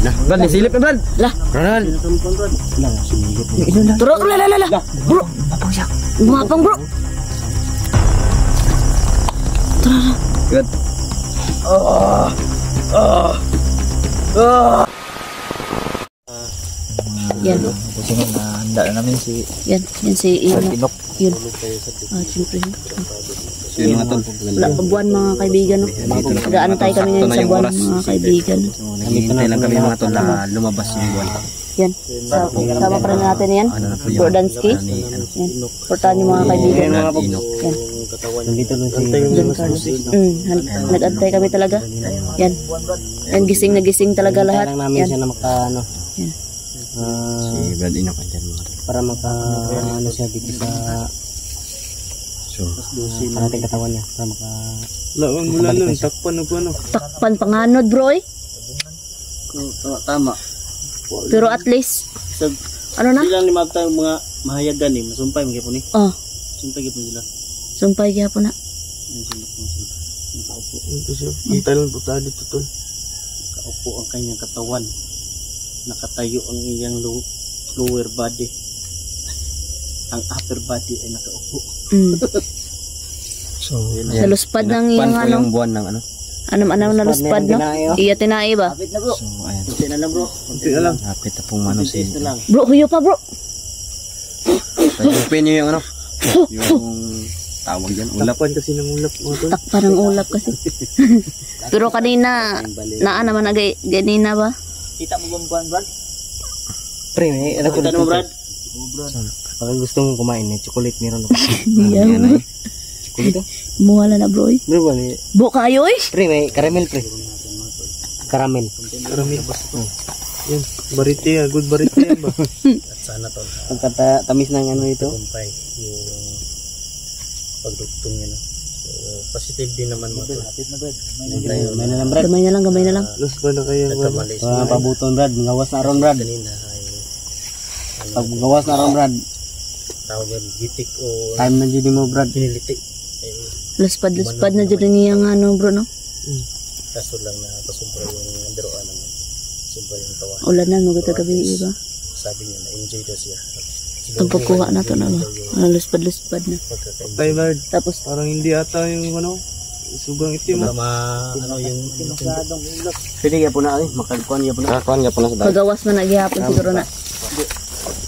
na. Brad, silip na Brad. Lah. Brad. Turo, la. Bro. Apang siya. Umapang bro. Tara. Good. Yan. Kasi nga handa na namin si Yan si Inok. Yun. Siyempre. Yung mga tol. Wala pa buwan mga kaibigan. No? Nag-aantay kami ngayon sa buwan mga kaibigan. Naghihintay lang kami mga tol na lumabas yung buwan. Yan. Sama pa rin natin yan. Bordansky. Yan. Portahan yung mga kaibigan. Yan. Nandito lang si John Carlos. Nag-antay kami talaga. Yan. Yan, gising na gising talaga lahat. lang namin siya na maka Yan. Si Brad Inok andyan mga tol. para maka siya dito sa parating katawan niya para maka Mula nun, takpan na po ano. Takpan panganod bro eh. tama. Pero at least ano na? Ilang lima tayong mga mahayagan eh, masumpay mga po ni. Oh, Sumpay gyapon sila. sumpay gyapon na. Nakaupo. Ito siya. Hintay lang po tayo dito tol. Nakaupo ang kanyang katawan. Nakatayo ang iyang lower body. Ang upper body ay nakaupo. So, Naluspad ng iyang po ano. yung buwan ng ano. Anam-anam naluspad no? Iya tinai ba? Kapit na bro. So, ayan. Kunti na lang bro. Kunti na lang. Hapit na pong mano si... na lang. Bro, huyo pa bro. Open nyo yung ano. Yung tawag dyan. Ulap. Kasi ng ulap mga tol. Takpan ng ulap kasi. Pero kanina, naa naman na ganina ba? Kita mo bang buwan Brad? Pre, may ano ko Kita mo Brad? Pag gusto mong kumain, may chocolate meron ako. Diyan. Chocolate? Muwala na bro eh. Bro ba ni? Bu kayo eh. Pre, may caramel pre. Caramel. Caramel ba? Yan, barite yan. Good barite yan ba? At sana tol. Ang tamis ng ano ito. Kumpay yung pagdugtong niya no. So, positive din naman mo tol. May na lang Brad. Gamay na lang. Los ba na kayo? Mga Pabuton Brad, gawas na ron Brad. kanina ay Pag gawas na ron Brad. tawag yan gitik o Time na dyan mo Brad. pinilitik. Luspad na dyan niyang ano bro no. Kaso lang na pasumpra yung biroan naman. Sumpra yung tawa. Ulan na maganda gabi iba. Sabi niya na enjoy daw siya. Ang pagkuha na to na ba? Luspad na. Tay Brad. Tapos Parang hindi ata yung ano. Sobrang itim. Ano yung masyadong ulap. Pwede kaya po na ay. Makalkuhan kaya po na. Makalkuhan kaya po na sa dahil. pagawas man naghihapon siguro na.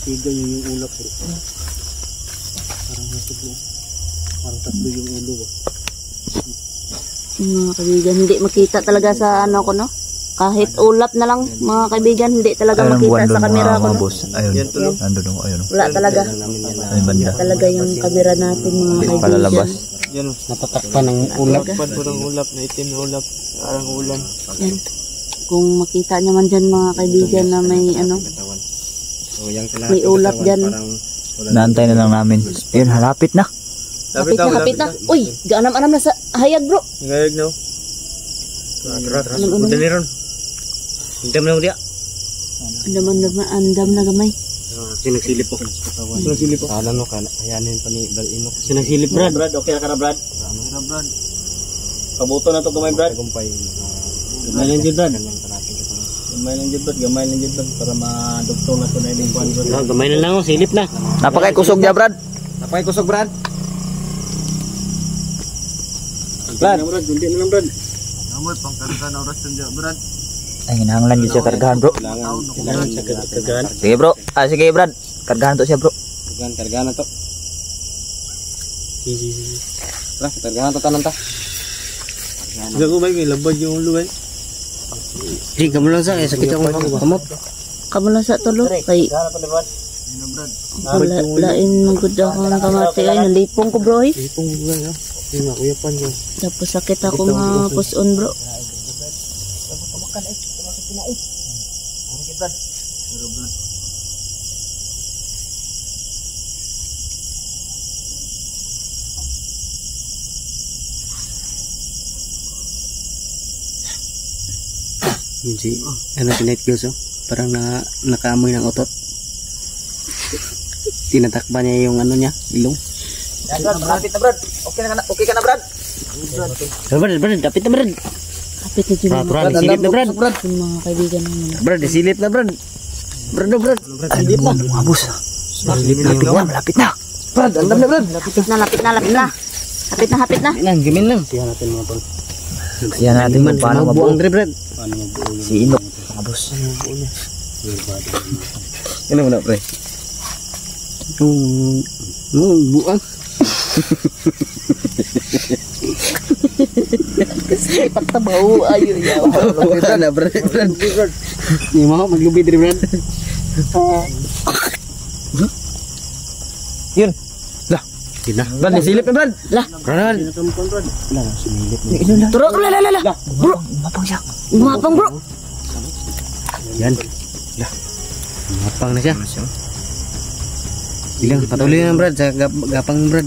Tigan yung ulap. Parang nasublo. Parang tatlo yung ulo ba. Mga kaibigan, hindi makita talaga sa ano ko no. Kahit ulap na lang mga kaibigan, hindi talaga makita sa camera ko no. Ayun, nandun ako, ayun. Wala talaga. Ayun, banda. Talaga yung camera natin mga kaibigan. Palalabas. Yan. Napatakpan ng ulap. Takpan po ng ulap na itim na ulap. Parang ulan. Yan. Kung makita nyo man dyan mga kaibigan na may ano, may ulap dyan. Naantay na lang namin. Ayun, halapit na. Kapit na. Uy, gaanam-anam na sa hayag bro. Ngayag no. Anam-anam. Dali ron. Hindi mo lang dia. Andam na gamay. Sinagsilip po. Sinasilip po. Kala no, kayanin pa ni Brad Inok. Sinagsilip Brad. Brad, okay na ka na Brad? Brad. Pabuto na to gamay Brad. Kumpay. Gamay lang dyan Brad. Gamay lang dyan Brad. Para madugtong na ito na yung buwan Brad. Gamay na lang silip na. Napakay kusog niya, Brad. Napakay kusog Brad. Brad, hindi na lang Brad. Namoy, pangkarga na oras dyan Brad. Ay, hinahanglan yun siya kargahan, bro. Kailangan siya kagahan. Sige, bro. Sige, Brad. Kargahan to siya, bro. Kargahan na to. Tara, kargahan to tanan ta. Hindi ko ba yung labad yung ulo eh. Di, kamu lang sa sakit ako kamot. Kamu lang sa tulo. Kay lain magud ako ng kamati ay nalipong ko bro eh. Ipong buwan ha. Yung nakuyapan ko. Tapos sakit ako nga puson bro. Yun si, ano si Night Girls oh. Parang nakaamoy ng otot. Tinatakpan niya yung ano niya, ilong. Brad, malapit na, Brad. Okay ka na, Brad. Brad, dapit na Brad. Malapit na dyan Brad, silip na Brad. yung mga kaibigan namin. Brad, silip na Brad. Brad, silip na. Mga boss. Malapit na. Brad, andam na Brad. Lapit na. Hapit na. Lang, gimin lang. Siya natin mga tol. Siya natin kung paano mabuo. Brad. Paano mabuo yung Si Inok, mga boss. lower body. Ano mo na, pre? Buang. Pagtabaw, ayo yaw. Brad na, Brad. Hindi mo maglubid rin, Brad. Yun. Lah. Brad, silip na, Brad. Lah. Brad. Pinakamukan Brad. Wala na, sumilip na. Turo, la. Bro, Mapang siya. umapang bro. Yan. Lah. Mapang na siya. Bilang, patuloy na, Brad. Sa gapang, Brad.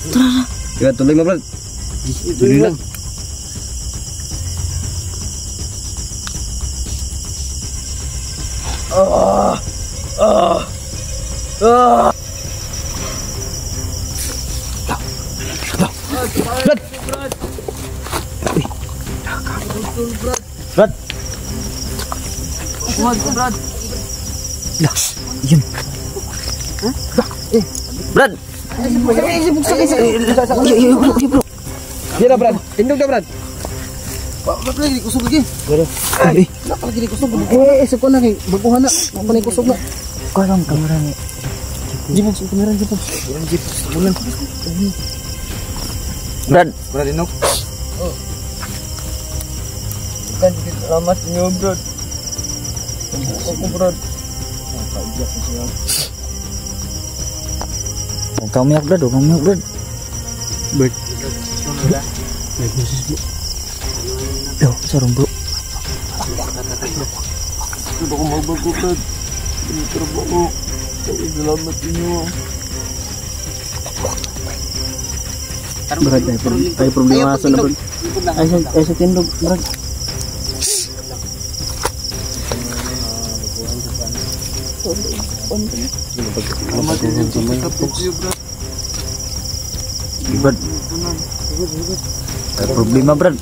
Tara. Tuloy mo, Brad. Tuloy lang. Brad. Yun. Brad. Yan na, Brad. Tindog na, Brad. Ba't lagi kusog lagi? Ay, Ba't lagi kusog? Suko na kay baguhan na. Ba't lagi kusog na? karang kamera ni. Jipong sa kamera, Jipong. Bulan. Brad, Brad, inok. Bukan dikit selamat niyo, Brad. Aku, Brad. huwag kang umiyak, Brad. Huwag kang umiyak, Brad. Brad. Yo, sarong bro. Sudah aku mau bagu, Brad. Ini terbaku. Selamat niyo. Brad, tayo problema sa na Brad. Ay sa tindog Brad. Brad. May problema, Brad.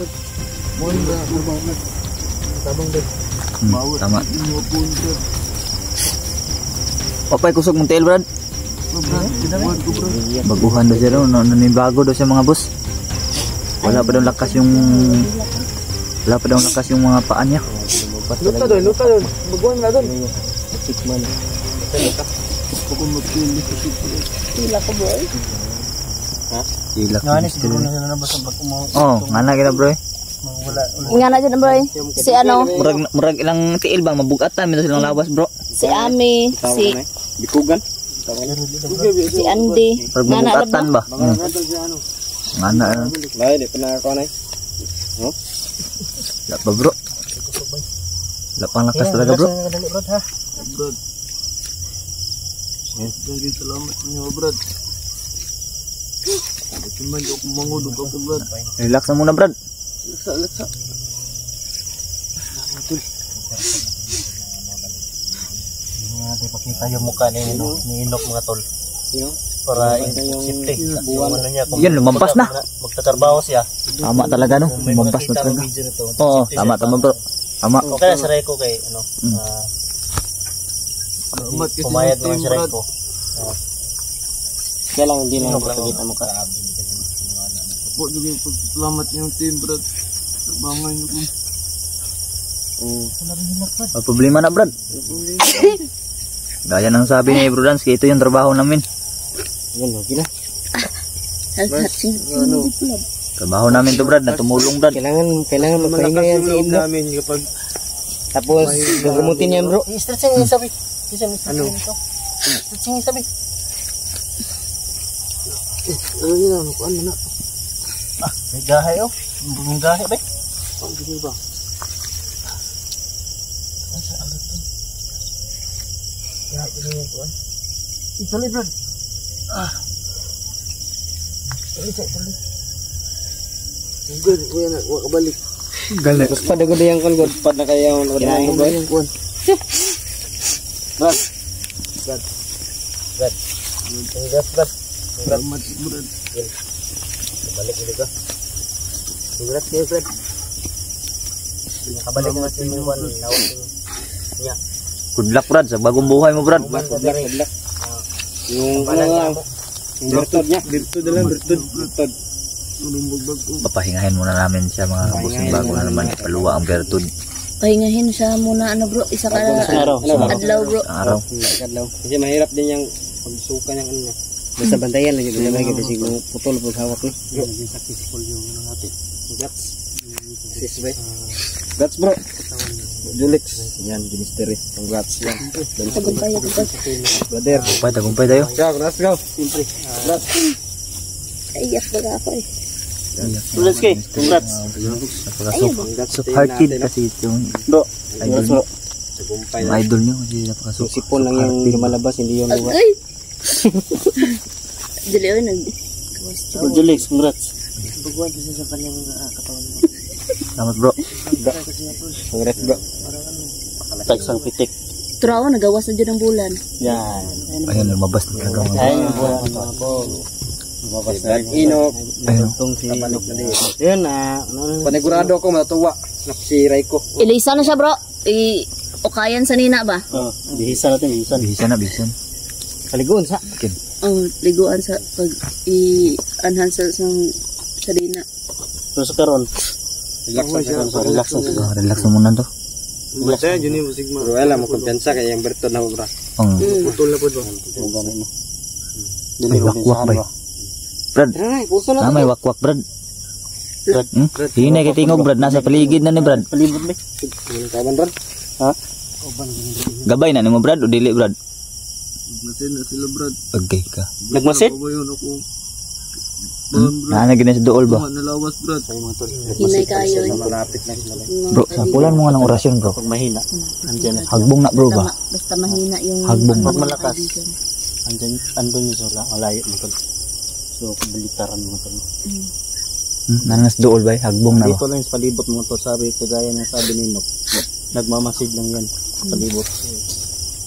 Tama. Papay kusog mong tail, Brad. Baguhan daw siya daw. Nanibago daw siya mga boss. Wala pa daw lakas yung mga paan niya. Luka doon. Baguhan na doon. Tila ko bro. Ilak. Siguro na sila nabasa pag umaw. Oh, ngana kita, bro. Nga na dyan bro. Si ano, Murag ilang tiil ba mabugatan mito silang lawas, bro. si Ami, si Bikugan. Andy. Murag Nga na mabugatan ba? Ngana. Lain, di pernah kau naik. Wala pa, bro. Wala pang lakas talaga, bro. Brad. Jadi selamat niyo, Brad. Cuman aku manguduk aku, Brad. Relax na muna, Brad. Laksa. Natin pakita yung mukha ni Inok mga tol. Para safety. Yung ano niya, kung Yan, lumampas na. magtatrabaho siya. Tama talaga, no? May Lumampas na makikita talaga. ang video nito. Oo, Safety tama, siya. tama, bro. Tama. Okay na si Reiko kay ano. Pumayad naman si Reiko. Kaya lang hindi na makikita mukha. Po juga selamat niyo team, Brad. Sabangan niyo po. May problema na, Brad. Gaya ng sabi ni Bro Dance, ito yung trabaho namin. Trabaho namin to, Brad, na tumulong, Brad. Kailangan magpahinga yan si Iblo. Namin kapag tapos gagamutin niya bro. Stretching yung sabi. Ano? Stretching yung sabi. ano yun ano kuan na. May gahe oh. May gahe ba? Ang gini ba? Ya, ini kuan. Isali, Brad. Tuloy. Good, kuya na kabalik. Galit. Pada gede yang kan god pada kaya yang Kaya yung kuan. Brad. Brad. Selamat, Brad. Balik dulu ka. Congrats kayo, Brad. Nakabalik na si Muban. Niya. Good luck, Brad, sa bagong buhay mo, Brad. Good luck. Yung virtud niya. Virtud na lang, virtud. Papahingahin muna namin siya mga bossing bago na naman ipaluwa ang bertud. Pahingahin siya muna bro, isa ka araw bro. Araw. Kasi mahirap din yung pagsuka ng ano niya. Basta bantayan lagi din lagi kasi putol pag hawak ni. Bro, successful yung ano natin. Congrats. Sis bay. Congrats bro. Julix. Yan, mystery. Congrats yan. Tagumpay. Brother. Tagumpay tayo. Go, let's go. Siyempre. Congrats. Iyak ba ako eh. Congrats kay. Congrats. Napaka-hearted kasi yung bro. idol niyo. Tagumpay Yung idol niyo kasi napaka-support. Sipon lang yung lumalabas, hindi yung luwa. Ay! Dili oy Julix, congrats. Salamat, bro. Congrats bro. Tagsang pitik. Turawa nagawas na dyan ang bulan. Yan. Ayun, lumabas na talaga mga Ay, buwan po. Lumabas na rin. Inok. ayun. Itong si Inok na din. Yun panigurado ako matuwa. Si Raiko. Ilisa na siya bro. Ukayan sa nina ba? Bihisa natin, bihisan. Bisan. Kaliguan sa. Liguan sa pag i-anhan sa nina. Pero sa karon. Relax lang. Relax na muna to. Masaya dyan yung musik mo. Pero wala mo kumpiyansa kaya yung bertod na bro. Putol na po ba? May wakwak ba? Brad, may wakwak, Brad. Hinay kay tingog, Brad. Nasa paligid na ni Brad. Palibot ba? Kaban Brad? Ha? Gabay na ni mo, Brad, o dili, Brad? Masin na sila, Brad. Agay ka. Nagmasit? Pabayon ako. Naanagin na sa dool ba? Nalawas, Brad. Hinay kayo. Malapit na sila. Bro, sampulan mo nga ng orasyon, bro. Pag mahina. Andyan na. Hagbong na, bro ba? Basta mahina yung Hagbong ba? Pag malakas. Andun yung sila. Malayo mo tol. So, balitaran mo tol. Nanas dool ba? Hagbong na ba? Dito lang sa palibot mo tol. Sabi, kagaya ng sabi ni Nok. Nagmamasid lang yan. Sa palibot.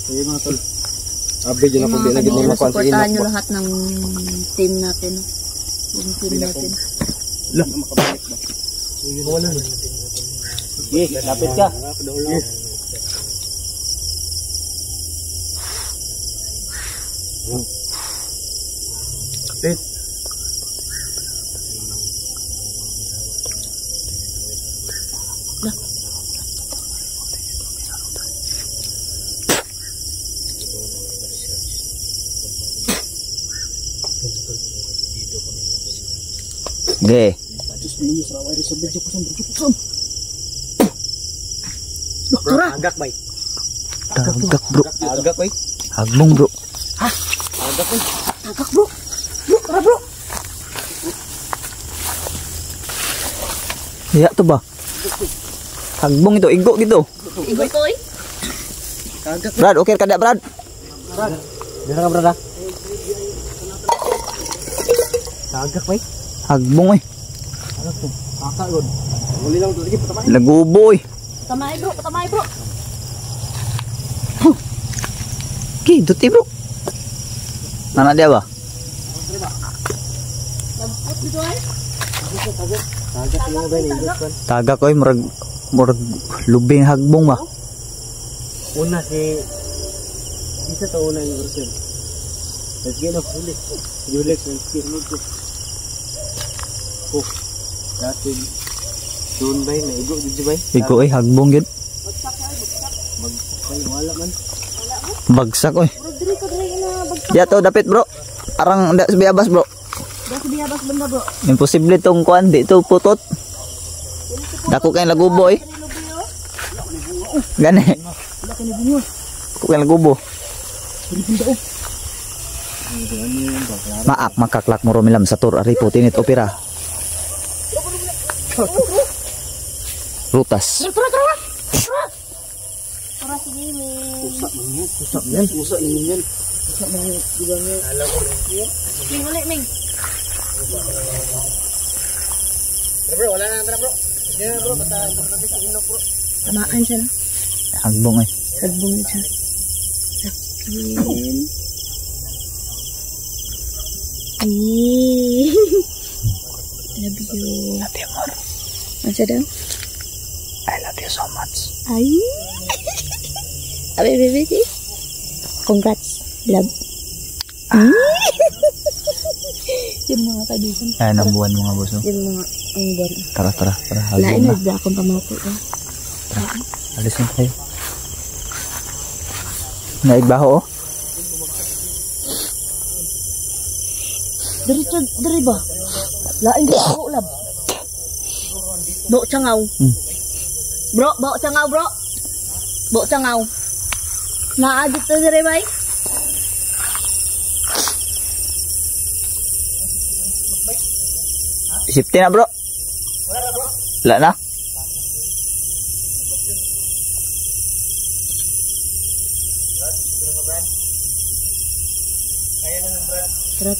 So, yun mga tol. Abi dyan ako din. Supportahan nyo lahat ng team natin. Yung team natin. Lah, makabalik ba? So, yun wala na. Okay, lapit ka. Kapit. Ge. Agak bay. Agak, bro. Agak bay. Hagbong, bro. Agak bay. Agak bro. Bro, tara bro. Iya to ba? Hagbong ito, igo gitu. Igo to eh. Brad, okay kada, Brad? Dito ka brada. Agak bay. Hagbong eh. Ano to? Kakagod. Uli lang to lagi patamay. Lagubo eh. Patamay bro. Ki, duti bro. Nana dia ba? Lampot dito ay. Agak lang ba ni Igor? Tagak oy, murag lubing hagbong ba? Una si isa to una yung Igor. Let's get off ulit. Ulit let's get off. Oh. Dati doon bay na igo dito bay. Igo eh, hagbong gid. Bay wala man. Bagsak oy. Bro, diri ka na bagsak. Dia to dapit bro. Arang ndak biabas bro. Dasi biyabas benda bro. Imposible tong kuan di to putot. Dako kay lagubo eh. Gani. Dako kay lagubo. Maak makaklak mo romilam sa tur ari putinit opera. Rutas. Para sige ni. Usap yan. Usap yan. Alam ko. Ming ulit ming. Bro, wala na bro. Sige bro, basta kasi si Inok bro. Tamaan siya na. Hagbong eh. Hagbong siya. Sakin. Love you. Ate amor. Ano siya daw? I love you so much. Ay! Abi, baby. Congrats. Love. Yung mga kaibigan. Ayan ang buwan mga boss. Yung mga anggar. Tara. Lain Hagong na. na akong pamako. Alis na tayo. Naigbaho oh. Dari ba? Lain ka ako, lab. Bo cangaw. Bro, bo cangaw, bro. Bo cangaw. Naadit to dari bay. Safety na bro. Wala na. Tara.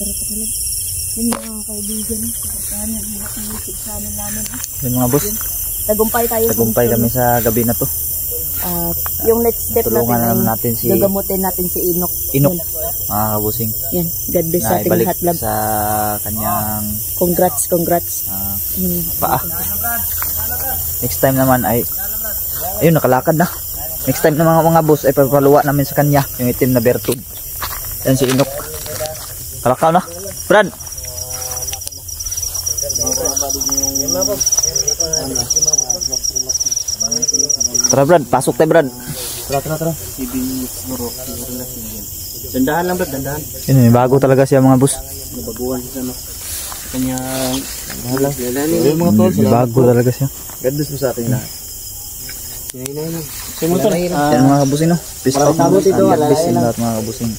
Yung mga kaibigan. Sana, ang YouTube channel namin. Yung mga boss. Tagumpay tayo. Tagumpay kami sa gabi na to. At yung next step Tulungan natin, naman natin si gagamutin natin si Inok. Inok. Yan. Mga kabusing. Yan. God bless sa Na ating ibalik lahat, love. sa kanyang Congrats. paa. Next time naman ay ayun nakalakad na. Next time na mga boss ay papaluwa namin sa kanya yung itim na bertud. Yan si Inok. Kalakaw na. Brad. Tara Brad, pasok tayo Brad. Tara. Dandahan lang, Brad, dandahan. Yun, bago talaga siya mga boss. Nabaguhan siya no. Kanya bahala. Yung mga tol, Bago talaga siya. God bless mo sa ating lahat. Sa motor. Yan mga kabusing no. Peace out. Maraming salamat dito, God bless alala sa lang. lahat mga kabusing.